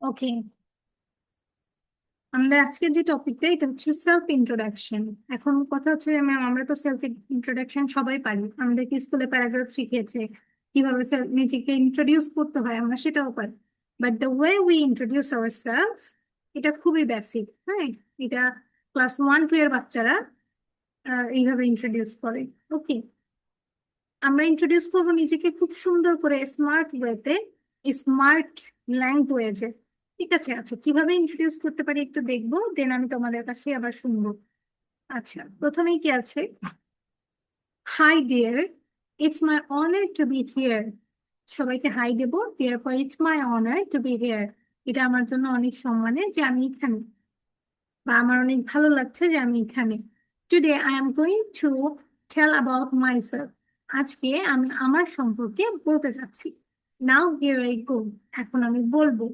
ওকে, আমাদের আজকের যে টপিকটা এটা হচ্ছে সেলফ ইন্ট্রোডাকশন। এখন কথা হচ্ছে যে ম্যাম, আমরা তো সেলফ ইন্ট্রোডাকশন সবাই পারি, আমাদেরকে স্কুলে প্যারাগ্রাফ শিখিয়েছে কিভাবে নিজেকে ইন্ট্রোডিউস করতে হয়, আমরা সেটাও পারি। But the way we introduce our self, এটা খুবই বেসিক। হ্যাঁ, এটা ক্লাস 1-2 এর বাচ্চারা এইভাবে ইন্ট্রোডিউস করে। ওকে, আমরা ইন্ট্রোডিউস করবো নিজেকে খুব সুন্দর করে, স্মার্ট ওয়েতে, স্মার্ট ল্যাঙ্গুয়েজে। ঠিক আছে, আচ্ছা কিভাবে ইন্ট্রোডিউস করতে পারি একটু দেখবো, দেন আমি তোমাদের কাছে আবার শুনবো। আচ্ছা, প্রথমেই কি আছে? Hi dear, it's my honour to be here. সবাইকে হাই দেবো, দেওয়ার পর it's my honour to be here. এটা আমার জন্য অনেক সম্মানের যে আমি এখানে, বা আমার অনেক ভালো লাগছে যে আমি এখানে। Today I am going to tell about myself. আজকে আমি আমার সম্পর্কে বলতে যাচ্ছি। Now here I go. এখন আমি বলবো।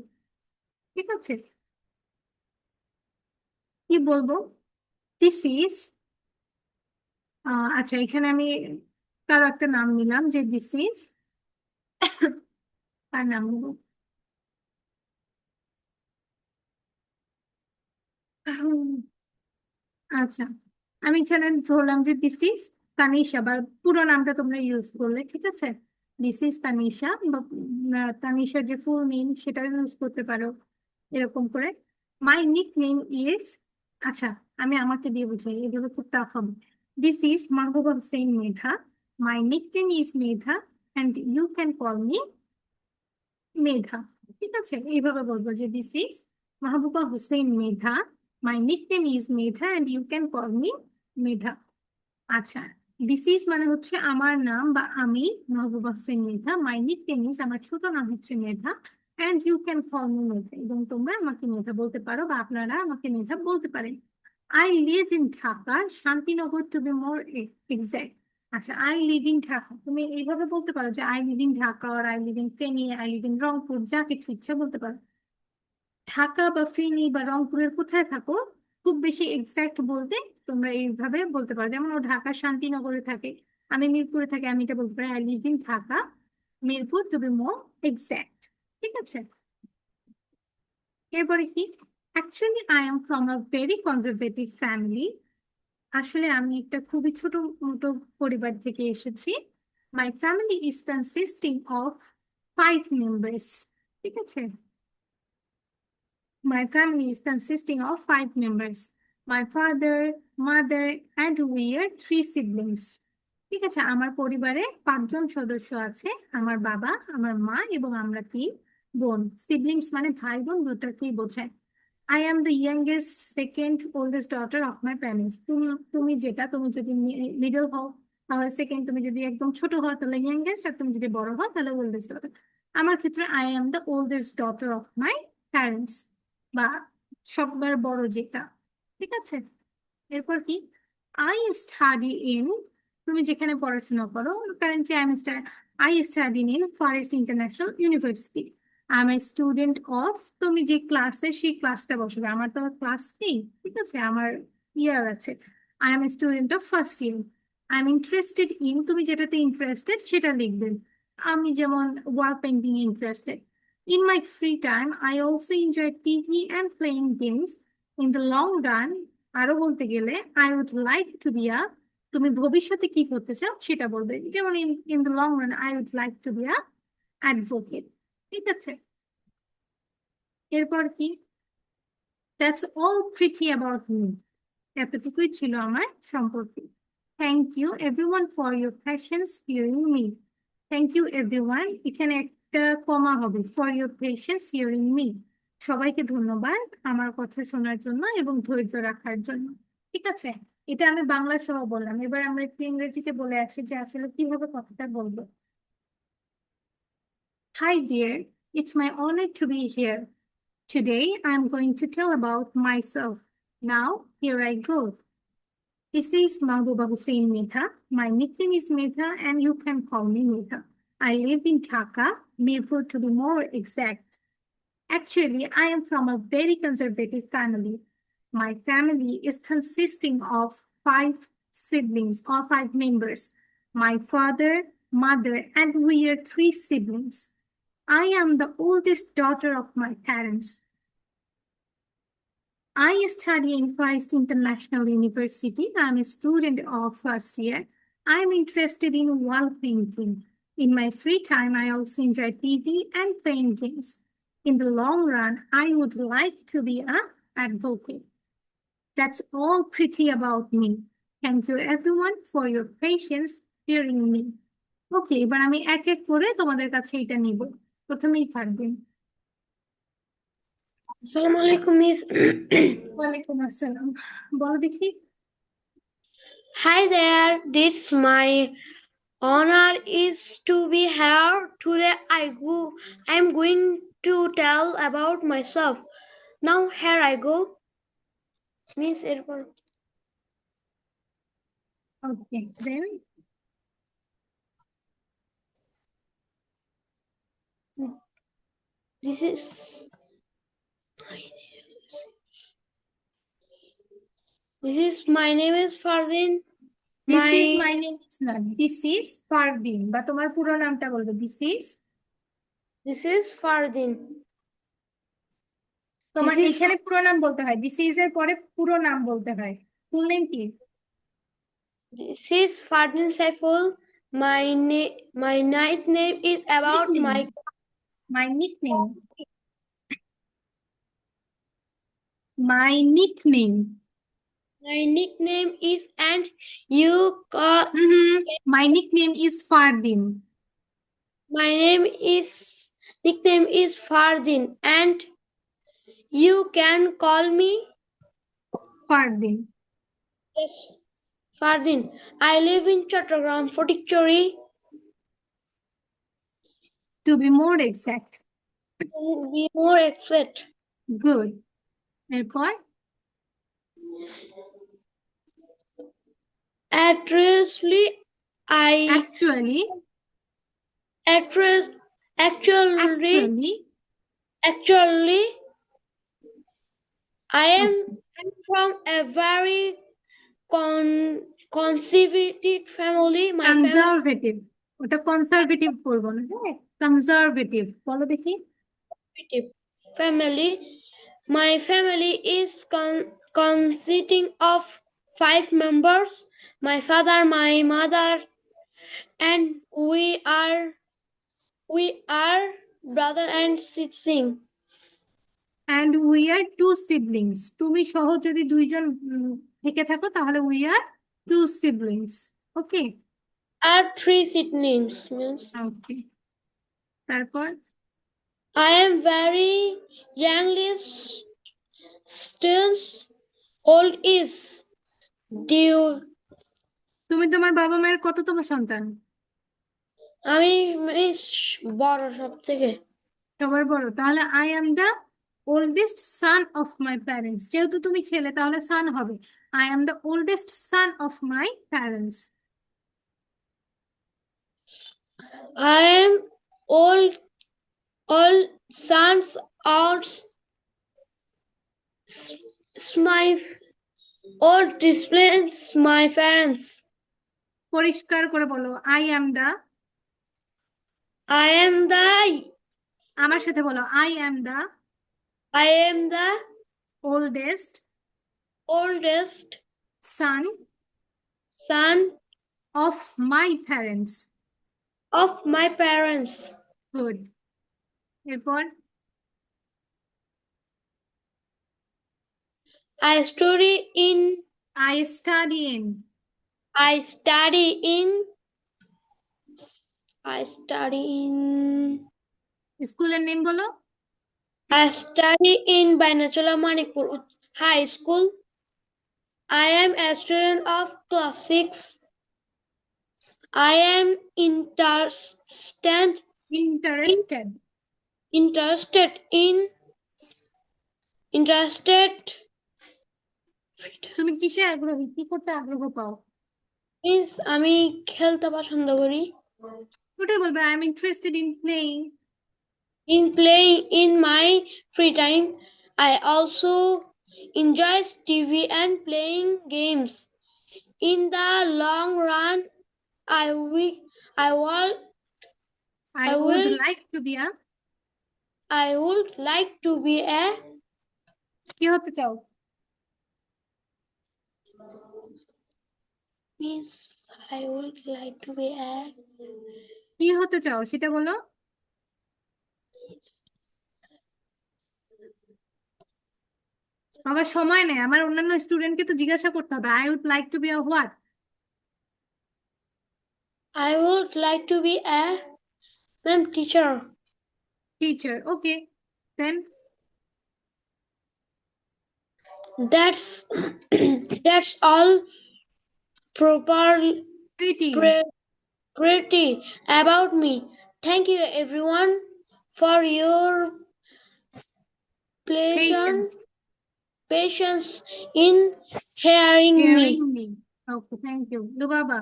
ঠিক আছে, কি বলবো? দিস ইজ, আচ্ছা এখানে আমি কারো একটা নাম নিলাম, যে দিস ইজ, তার নাম নেবো। আচ্ছা, আমি এখানে ধরলাম যে দিস ইজ তানিশা, বা পুরো নামটা তোমরা ইউজ করলে ঠিক আছে। দিস ইজ তানিশা, বা তানিশার যে ফুল নেম সেটা ইউজ করতে পারো এরকম করে। মাই নিক নেম ইজ, আচ্ছা আমি আমাকে দিয়ে বুঝাই, এগুলো খুব টাফ হবে। This is Mahbuba Hussain Medha. My nickname is Medha and you can call me Medha. ঠিক আছে, এইভাবে বলবো যে this is Mahbuba Hussain Medha, my nickname is Medha and you can call me Medha. আচ্ছা, দিস ইজ মানে হচ্ছে আমার নাম বা আমি, Mahbuba Hussain Medha. My nickname is, আমার ছোট নাম হচ্ছে Medha. And you can call me Medha, এবং তোমরা আমাকে মেধা বলতে পারো বা আপনারা আমাকে মেধা বলতে পারেন। I live in Dhaka, Shantinagar to be more exact. আচ্ছা, আই লিভ ইন ঢাকা, তুমি এইভাবে বলতে পারো যে আই লিভ ইন ঢাকা, আর I live in Feni, I live in Rangpur, যা কিছু ইচ্ছা বলতে পারো। ঢাকা বা ফেনী বা রংপুরের কোথায় থাকো, খুব বেশি এক্সাক্ট বলতে তোমরা এইভাবে বলতে পারো। যেমন ও ঢাকার শান্তিনগরে থাকে, আমি মিরপুরে থাকি, আমি এটা বলতে পারি I live in Dhaka Mirpur to be more exact. ঠিক আছে, এরপরে কি? Actually I am from a very conservative family. আসলে আমি একটা খুবই ছোট মতো পরিবার থেকে এসেছি। My family is consisting of 5 members. ঠিক আছে, my family is consisting of 5 members. My father, mother, and we are 3 siblings. ঠিক আছে, আমার পরিবারে 5 জন সদস্য আছে। আমার বাবা, আমার মা এবং আমরা 3 বোন। সিবলিংস মানে ভাই বোন দুটাকেই বোঝায়। I am the youngest second oldest daughter of my parents. তুমি যেটা, তুমি যদি মিডল হও তাহলে সেকেন্ড, তুমি যদি একদম ছোট হও তাহলে ইয়াংগেস্ট, আর তুমি যদি বড় হও তাহলে ওল্ডেস্ট ডটার। আমার ক্ষেত্রে I am the oldest daughter of my parents, বা সবার বড় যেটা। ঠিক আছে, এরপর কি? আই স্টাডি ইন, তুমি যেখানে পড়াশোনা করো, currently I study in forest international university. I M a student of, তুমি যে ক্লাসে সেই ক্লাসটা বসবে, আমার তো ক্লাস নেই। ঠিক আছে, আমার ইয়ার আছে। I M a student of first year. I am interested in, তুমি যেটাতে ইন্টারেস্টেড সেটা লিখবেন। আমি যেমন wall painting interested. In my free time, I also enjoy TV and playing games. In the long run, আরো বলতে গেলে, I would like to be a, তুমি ভবিষ্যতে কি করতে চাও সেটা বলবে। যেমন in the long run, I would like to be a advocate. ঠিক আছে, এরপর কি? That's all pretty about me. এতটুকুই ছিল আমার সম্পর্কে। Thank you everyone for your patience hearing me. Thank you everyone, এখানে একটা কমা হবে, for your patience hearing me. সবাইকে ধন্যবাদ আমার কথা শোনার জন্য এবং ধৈর্য রাখার জন্য। ঠিক আছে, এটা আমি বাংলা সহ বললাম, এবার আমরা একটু ইংরেজিতে বলে আসি যে আসলে কিভাবে কথাটা বলবো। Hi dear, it's my honor to be here. Today I'm going to tell about myself. Now, here I go. This is Mahbuba Hussein Medha. My nickname is Medha and you can call me Medha. I live in Dhaka, Mirpur to be more exact. Actually, I am from a very conservative family. My family is consisting of 5 siblings or 5 members. My father, mother, and we are 3 siblings. I am the oldest daughter of my parents. I study in Christ International University. I'm a student of first year. I'm interested in wall painting. In my free time, I also enjoy TV and playing games. In the long run, I would like to be an advocate. That's all pretty about me. Thank you everyone for your patience hearing me. ওকে, এবার আমি এক এক করে তোমাদের কাছে এটা নিব। প্রথমেই পারবেন। Assalamu alaikum, miss. ওয়ালাইকুম আসসালাম। বলো দেখি। Hi there, this my honor is to be here today. I'm going to tell about myself. Now here I go. Miss Irfan. Okay, then. This is my name is Fardin. This is my name is not. This is পারদিন, বা তোমার পুরো নামটা বলবে। This is Fardin. তোমার এখানে পুরো নাম বলতে হয়। দিস ইজ এর পরে পুরো নাম বলতে হয়। ফুল নেম কি? This is Fardin Saiful. My nice name is about nickname. My nickname. My nickname. My nickname is and you call. My nickname is Fardin. My nickname is Fardin and you can call me Fardin. Yes, Fardin. I live in Chattogram, Fotikchori. To be more exact. To be more exact. Good. এরপর? Actually, I am from a very conservative family. Conservative. ওটা conservative বলবো না, হ্যাঁ? Conservative বলো দেখি। Family. My family is consisting of 5 members. My father, my mother, and we are brother and sibling. And we are 2 siblings. তুমি সহ যদি দুইজন থেকে থাকো তাহলে we are 2 siblings. Okay? Are 3 siblings, miss. Okay. তারপর? I am very youngest students. Old is due. তুমি তোমার বাবা মায়ের কততম সন্তান? আমি মিস বড় সবথেকে। সবার বড়। তাহলে I am the oldest son of my parents. যেহেতু তুমি ছেলে তাহলে son হবে। I am the oldest son of my parents. I am all sons are my all disciplines my parents. পরিষ্কার করে বলো I am the আমার সাথে বলো I am the oldest son of my parents. Good. এরপর? I study in স্কুলের name বলো। I study in Bainachula Manikpur High School. I am a student of class 6. I am interested তুমি কিসে আগ্রহী? কি করতে আগ্রহ পাও? মিস আমি খেলতে পছন্দ করি। ওটাই বলবে I am interested in playing. In my free time, I also enjoy TV and playing games. In the long run, I would like to be a কি হতে চাও? Miss, I would like to be a কি হতে চাও সেটা বলো। আমার সময় নেই, আমার অন্যান্য স্টুডেন্টকে তো জিজ্ঞাসা করতে হবে। I would like to be a what? I would like to be a ma'am teacher. Teacher. Okay, then That's that's all proper pretty. pretty about me. Thank you everyone for your pleasant পেশেন্স। patience in hearing me. Hearing me. Okay, thank you Lubaba.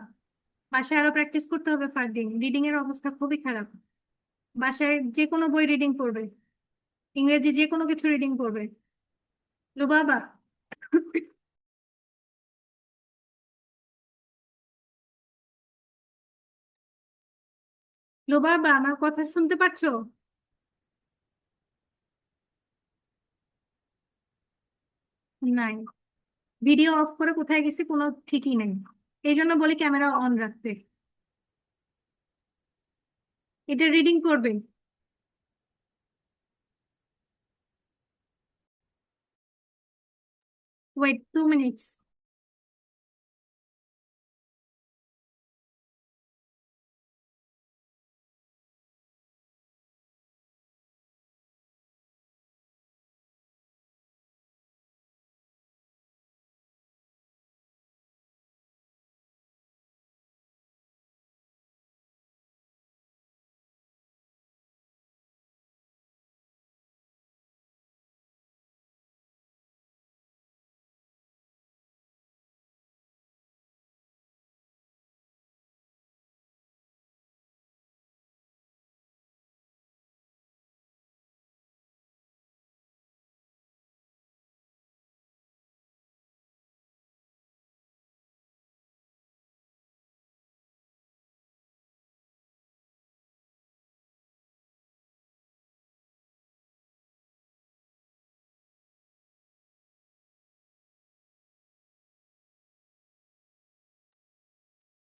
বাসায় আরো practice করতে হবে Fardin, reading এর অবস্থা খুবই খারাপ। বাসায় যে কোনো বই রিডিং করবে, ইংরেজি যে কোনো কিছু রিডিং করবে। লুবাবা। লুবাবা, আমার কথা শুনতে পাচ্ছো? নাই। ভিডিও অফ করে কোথায় গেছি কোনো ঠিকই নেই। এই জন্য বলি ক্যামেরা অন রাখতে। এটা রিডিং করবে। Wait 2 minutes.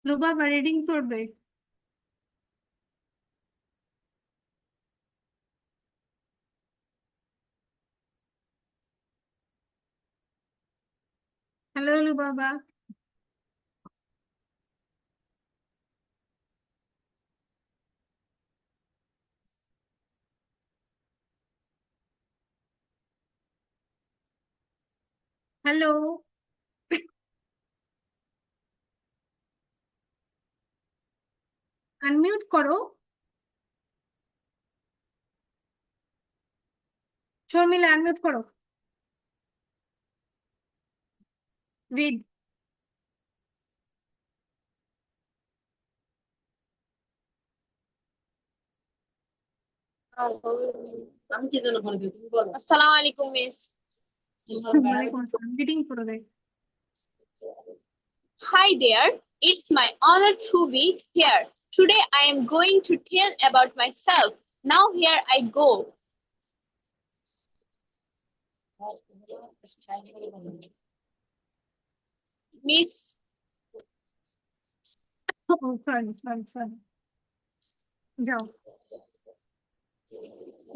লুবাবা রিডিং করবে। হ্যালো লুবাবা। হ্যালো, আনমিউট করো। শর্মিলা আনমিউট করো। রিড। আমি কি জন্য ফোন দিই তুমি বলো। আসসালামু আলাইকুম মিস। ওয়ালাইকুম আসসালাম, রিডিং করো দেখ। Hi there. It's my honor to be here. Today I am going to tell about myself. Now here I go. Miss, ও সরি সরি সরি, যাও।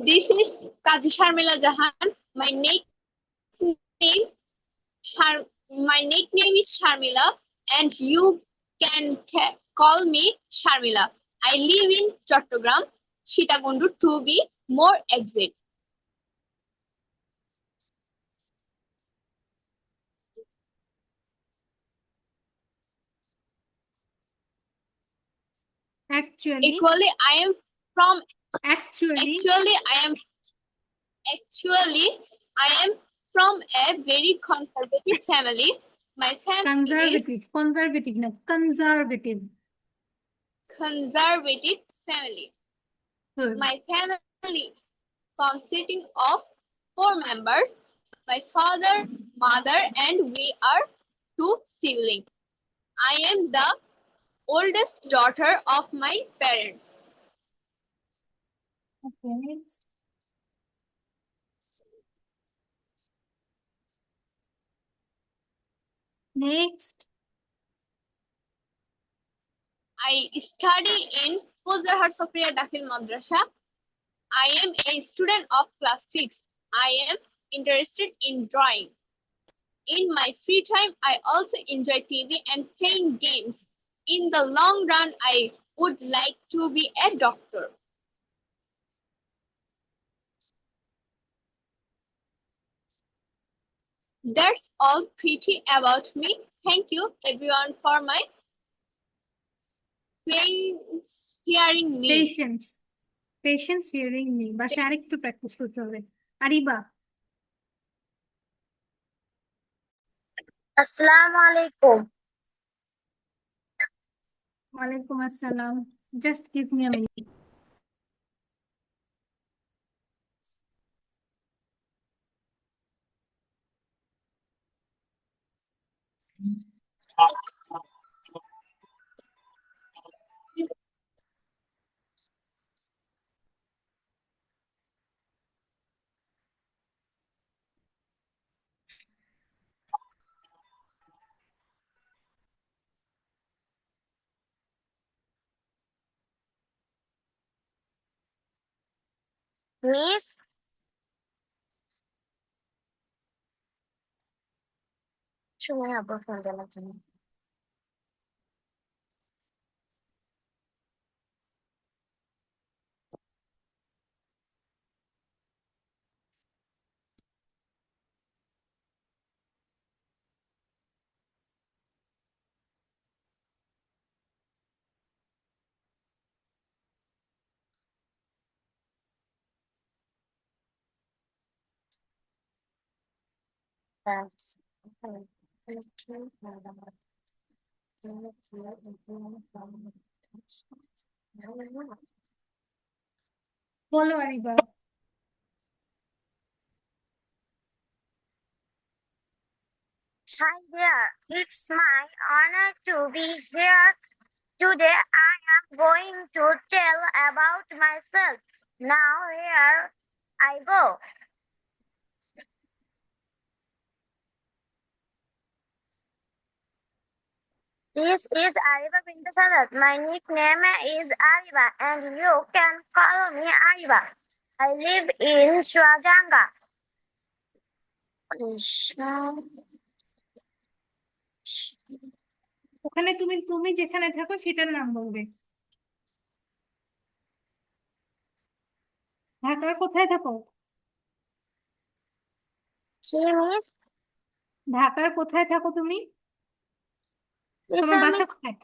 this is Kazi Sharmila Jahan. Name Shar- my nickname is Sharmila and you can call me Sharmila. I live in Chattogram, Sitagundu to be more exact. Actually. Equally, I am from actually. Actually, I am from a very conservative family. My family is conservative, conservative না conservative. conservative family. Good. My family consisting of 4 members, my father, mother, and we are 2 siblings. I am the oldest daughter of my parents. Okay, next. Next. I study in Fuzlahar Sofia Dakhil Madrasa. I am a student of class 6. I am interested in drawing. In my free time, I also enjoy TV and playing games. In the long run, I would like to be a doctor. That's all pretty about me. Thank you everyone for my patience hearing me. Patience patience hearing me বাসায় আরেকটু practice করতে হবে। আরিবা, Assalamu alaikum. ওয়ালাইকুম আসসালাম। Just give me a minute. Miss, সময় আবার phone দেওয়ার জন্য। That's বলো আরিবা। Hi there, it's my honor to be here. Today I am going to tell about myself. Now here I go. This is Ariba Binta Sadat. My nickname is Ariba and you can call me Ariba. I live in Shuajanga. ওখানে তুমি তুমি যেখানে থাকো সেটার নাম বলবে। ঢাকার কোথায় থাকো? কি মিস? ঢাকার কোথায় থাকো তুমি? তোমার Listen বাসা me. কোথায়?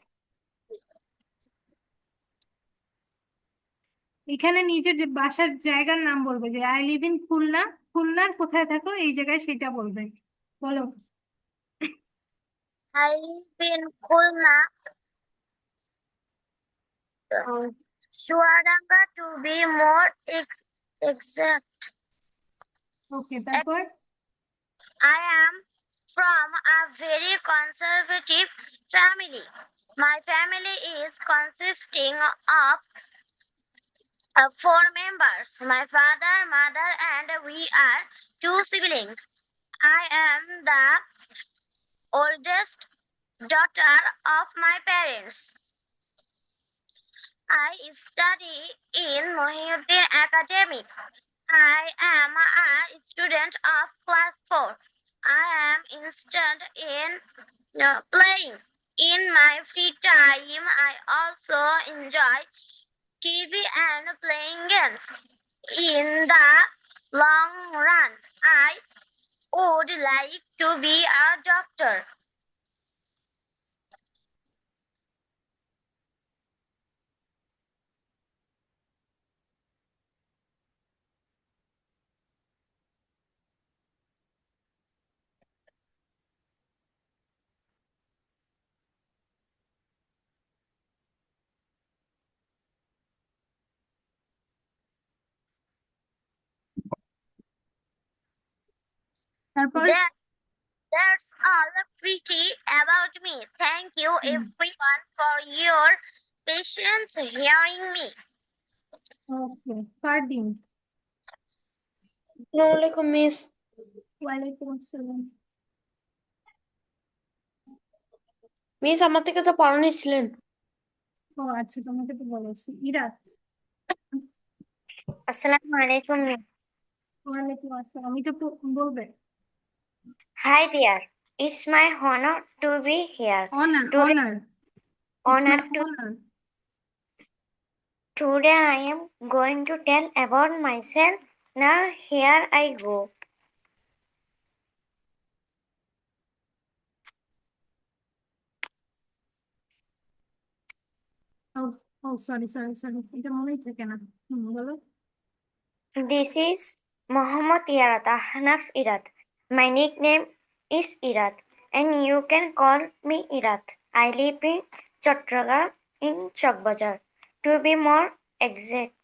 এখানে নিজের যে বাসার জায়গার নাম বলবে, যে আই লিভ ইন খুলনা, খুলনার কোথায় থাকো এই জায়গায় সেটা বলবে। বলো। I live in Khulna, Shuadanga to be more exact. ওকে, তারপর? I am from a very conservative family. My family is consisting of four members. My father, mother, and we are two siblings. I am the oldest daughter of my parents. I study in Mohiuddin Academy. I am a student of class 4. I am interested in playing. In my free time, I also enjoy TV and playing games. In the long run, I would like to be a doctor. তারপর? That's all pretty about me. Thank you everyone for your patience hearing me. ওকে, ফারদিন। আসসালামু আলাইকুম miss. ওয়ালাইকুম আসসালাম। Miss আমার থেকে তো পড়া নিয়েছিলেন। ও আচ্ছা, তোমাকে তো বলেছি। ইরাত। Assalamu alaikum. ওয়ালাইকুম আসসালাম। আমি তো বলবে Hi there. It's my honor to be here. Honour, Today, honour, it's honor my to honour. today I am going to tell about myself. Now here I go. ও ও সরি সরি সরি, এটা মনেই থাকে না। বলো। This is Muhammad Irat Ahnaf Irat. My nickname is Irat, and you can call me Irat. I live in Chattogram in Chakbazar. To be more exact,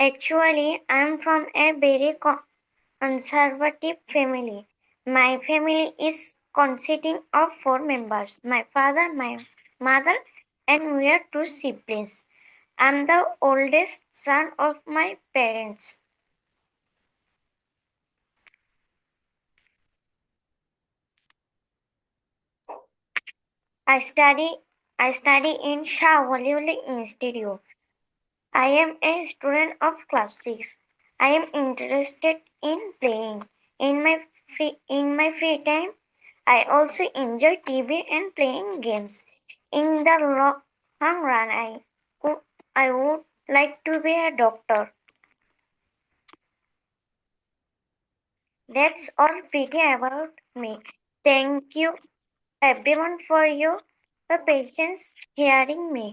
actually, I'm from a very conservative family. My family is consisting of 4 members: my father, my mother, and we are 2 siblings. I'm the oldest son of my parents. I study in Shah Waliuli Institute. I am a student of class 6. I am interested in playing. In my free time, I also enjoy TV and playing games. In the long run, I would like to be a doctor. That's all pretty about me. Thank you everyone for your patience hearing me.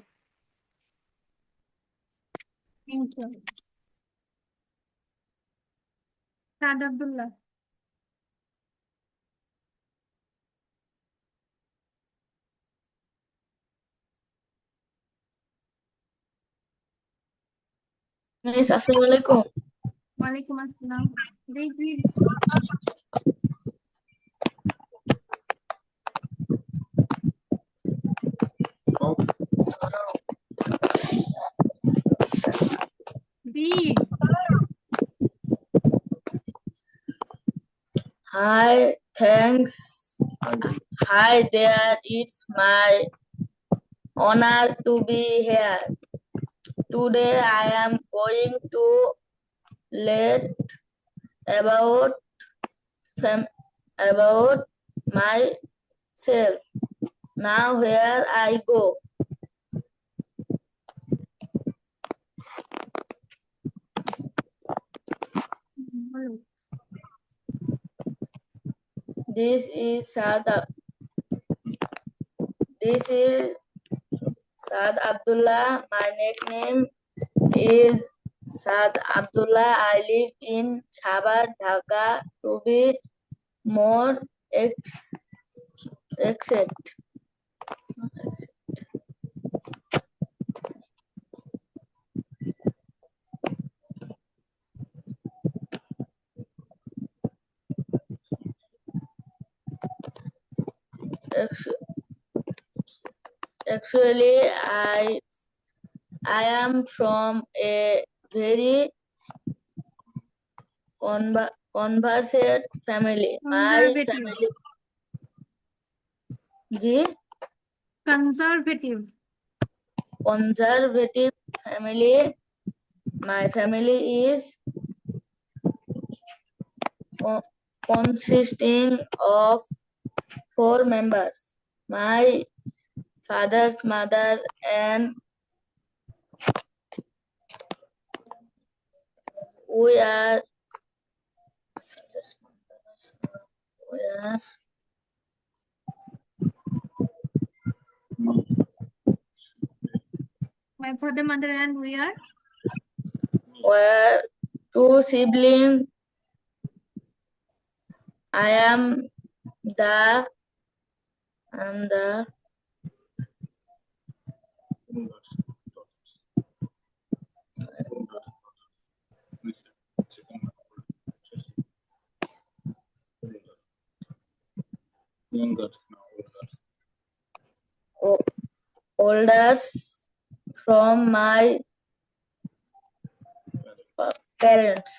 Thank you. Saad Abdullah. Yes, Assalamualaikum. ওয়ালাইকুম আসসালাম। Read read. Read. Hi, thanks. Hi there, it's my honor to be here. Today I am going to let about about myself. Now here I go. বলো। This is Saad Abdullah. My nickname is Saad Abdullah. I live in Chhabar, Dhaka. To be more exact. Actually, I am from a very conversant family. My conservative. family, जी, conservative. conservative family. My family is consisting of 4 members: my father's mother, and we are My father, mother, and we are were 2 siblings. I am the oldest from my parents.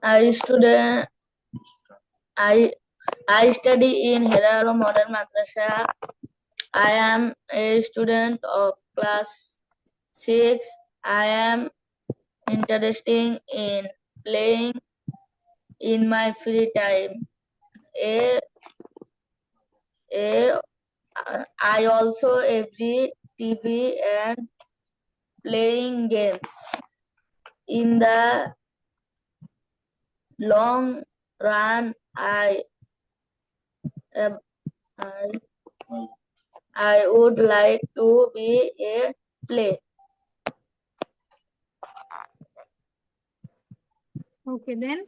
I student I study in Heraro Modern Madrasa. I am a student of class 6. I am interested in playing in my free time. A, a, I also every TV and playing games. In the long run, um, I, I would like to be a play. Okay, then.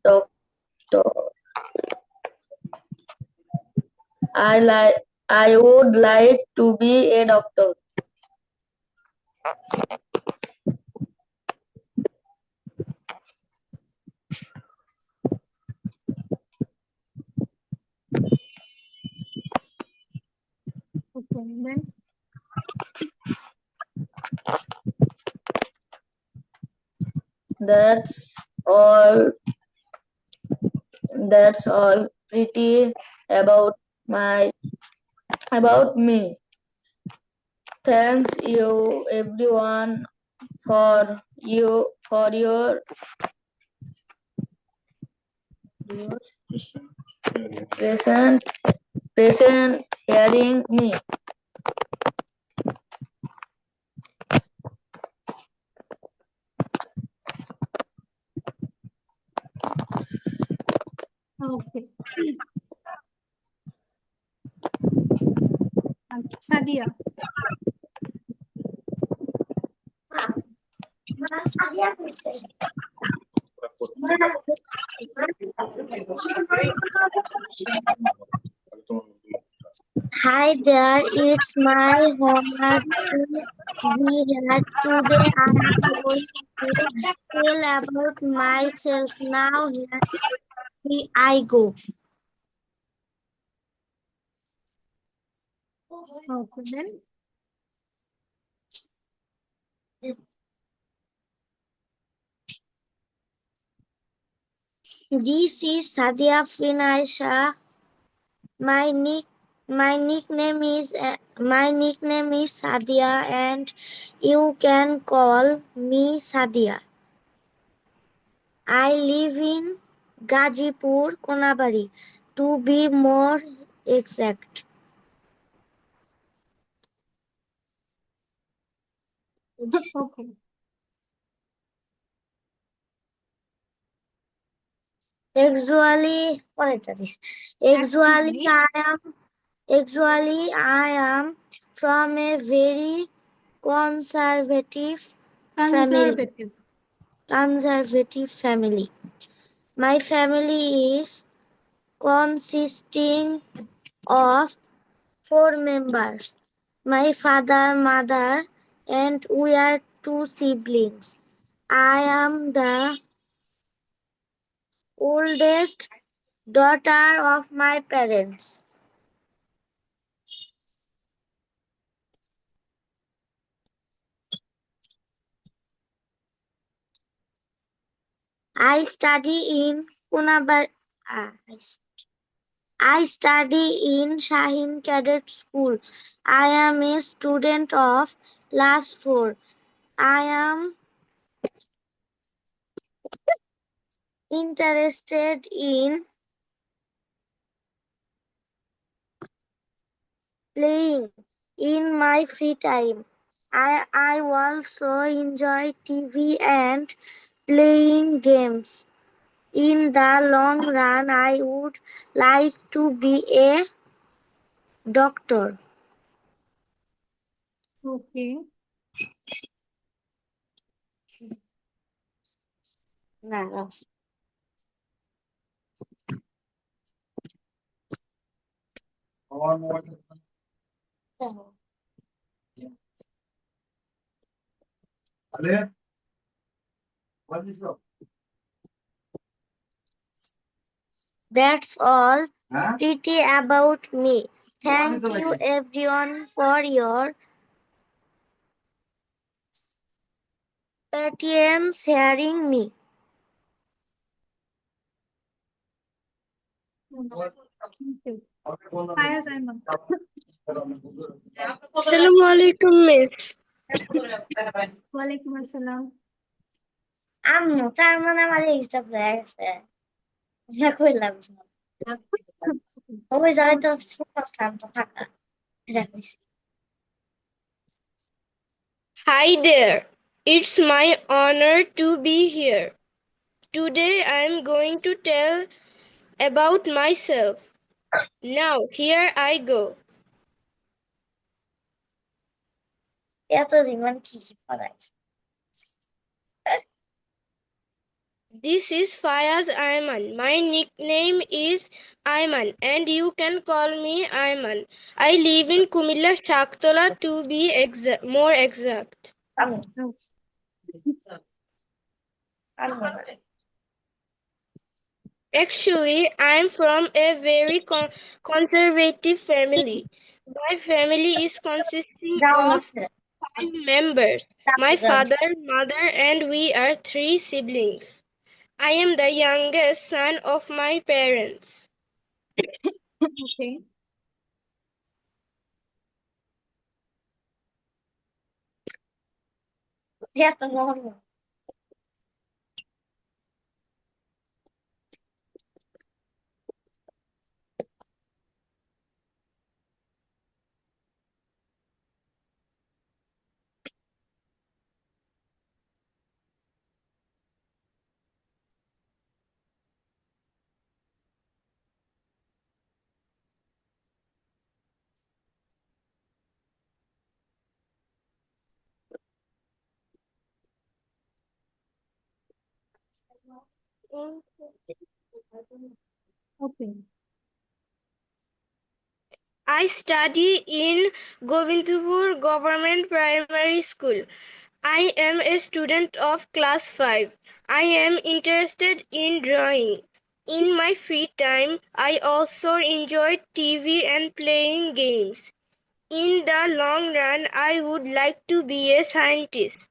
Doctor. I would like to be a doctor. Okay, then. That's all. That's all pretty about me. Thanks you everyone for your present hearing me. Okay. Sadia. Hi there, it's my honor to be here today. I am going to tell about myself. Now, here I go. Okay, then. This is Sadia Finaisha. My nickname is Sadia, and you can call me Sadia. I live in Gazipur, Konabari, to be more exact. Okay. Actually, Actually, I am from a very conservative family. conservative. My family is consisting of 4 members. My father, mother, and we are 2 siblings. I am the oldest daughter of my parents. I study in Kunabar. ah, I study in Shahin Cadet School. I am a student of class 4. I am interested in playing in my free time. I also enjoy TV and playing games. In the long run, I would like to be a doctor. Okay. No. That's all pretty about me. Thank you everyone for your patience hearing me. Thank you. Fayaz Ahmed. Assalamu alaikum, miss. ওয়ালাইকুম আসসালাম। আম্মু তার মানে আমার এইসব হয়ে গেছে এটা কইলাম না। ওই জায়গায় তো শুনছিলাম তো থাকা এটা কইছি। Hi there. It's my honor to be here. Today I'm going to tell about myself. Now, here I go. এতদিন মানে কি কি পড়াইছে। This is Fayaz Ayman. My nickname is Ayman and you can call me Ayman. I live in Kumilla Shaktola to be more exact. আম্মু আম্মু Actually, I'm from a very conservative family. My family is consisting যাও না of 5 members. My father, mother, and we are 3 siblings. I am the youngest son of my parents. ওকে, এত নরম ওকে, I study in Govindpur Government Primary School. I am a student of class 5. I am interested in drawing. In my free time, I also enjoy TV and playing games. In the long run, I would like to be a scientist.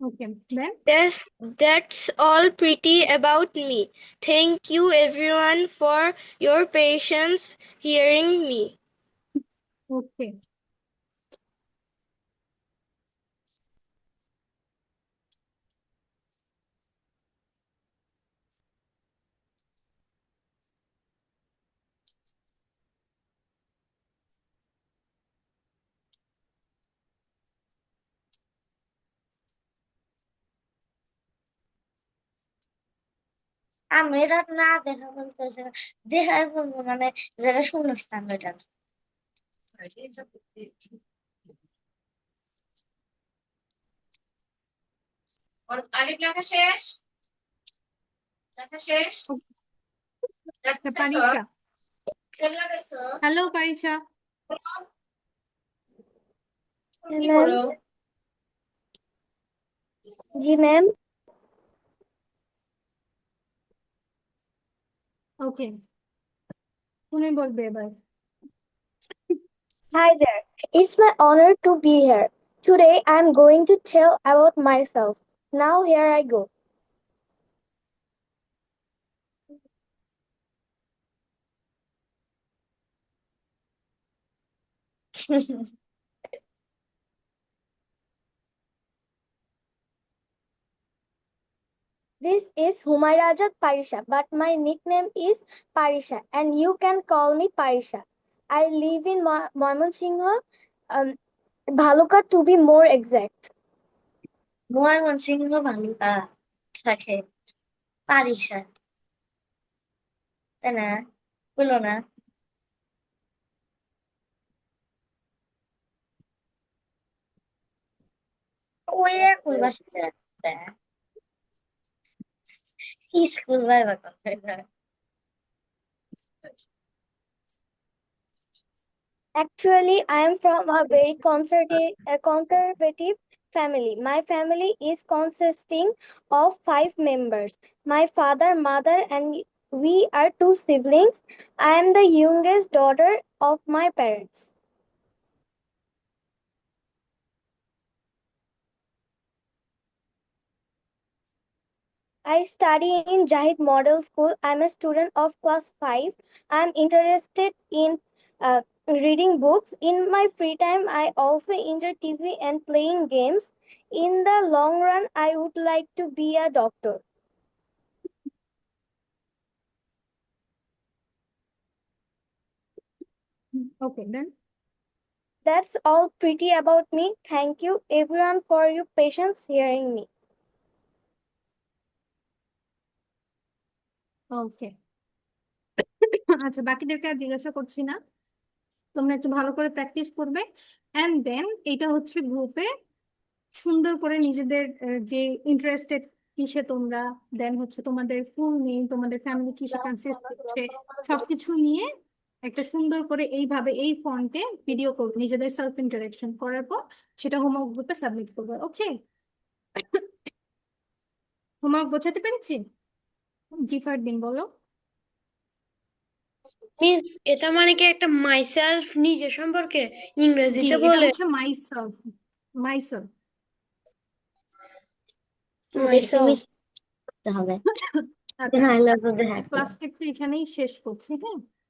Okay, then That's all pretty about me. Thank you everyone for your patience hearing me. ওকে, আমি এটা না দেখা বলতেছে দেখাই বলবো মানে যেটা শুনছিলাম ওইটা পারিশা। হ্যালো পারিশা। জি ম্যাম ওকে, তুমি বলবে এবার। Hi there. It's my honor to be here. Today I'm going to tell about myself. Now here I go. This is Humayrajat Parisha, but my nickname is Parisha and you can call me Parisha. I live in Moymonsingo, Bhaluka to be more exact. Mymensingh Bhaluka থাকে পারিসা তাই না বলো না ওই একই বাসাতে school যাইবা কোথায় Actually, I am from a very conservative family. My family is consisting of 5 members. My father, mother, and we are 2 siblings. I am the youngest daughter of my parents. I study in Jahid Model School. I'm a student of class 5. I'm interested in reading books. In my free time, I also enjoy TV and playing games. In the long run, I would like to be a doctor. Okay, then. That's all pretty about me. Thank you everyone for your patience hearing me. ওকে। আচ্ছা, বাকিদেরকে আর জিজ্ঞাসা করছি না, তোমরা একটু ভালো করে practice করবে। অ্যান্ড দেন এটা হচ্ছে গ্রুপে সুন্দর করে নিজেদের যে ইন্টারেস্টেড কিসে তোমরা, দেন হচ্ছে তোমাদের ফুল নেম, তোমাদের ফ্যামিলি কিসে কনসিস্ট করছে, সবকিছু নিয়ে একটা সুন্দর করে এইভাবে এই ফন্টে ভিডিও করবে নিজেদের সেলফ ইন্টারেকশন করার পর সেটা হোমওয়ার্ক গ্রুপে সাবমিট করবে। ওকে, হোমওয়ার্ক বোঝাতে পেরেছি? জিফার দিন বলো। মিস এটা মানে কি একটা মাইসেলফ নিজে সম্পর্কে জি, ইংরেজিতে এটা বলে হচ্ছে মাইসেলফ। মাইসেলফ। বেশি মাইসেলফ মিস করতে হবে। আচ্ছা, I love the happy. ক্লাসটা একটু এখানেই শেষ করছি। হ্যাঁ,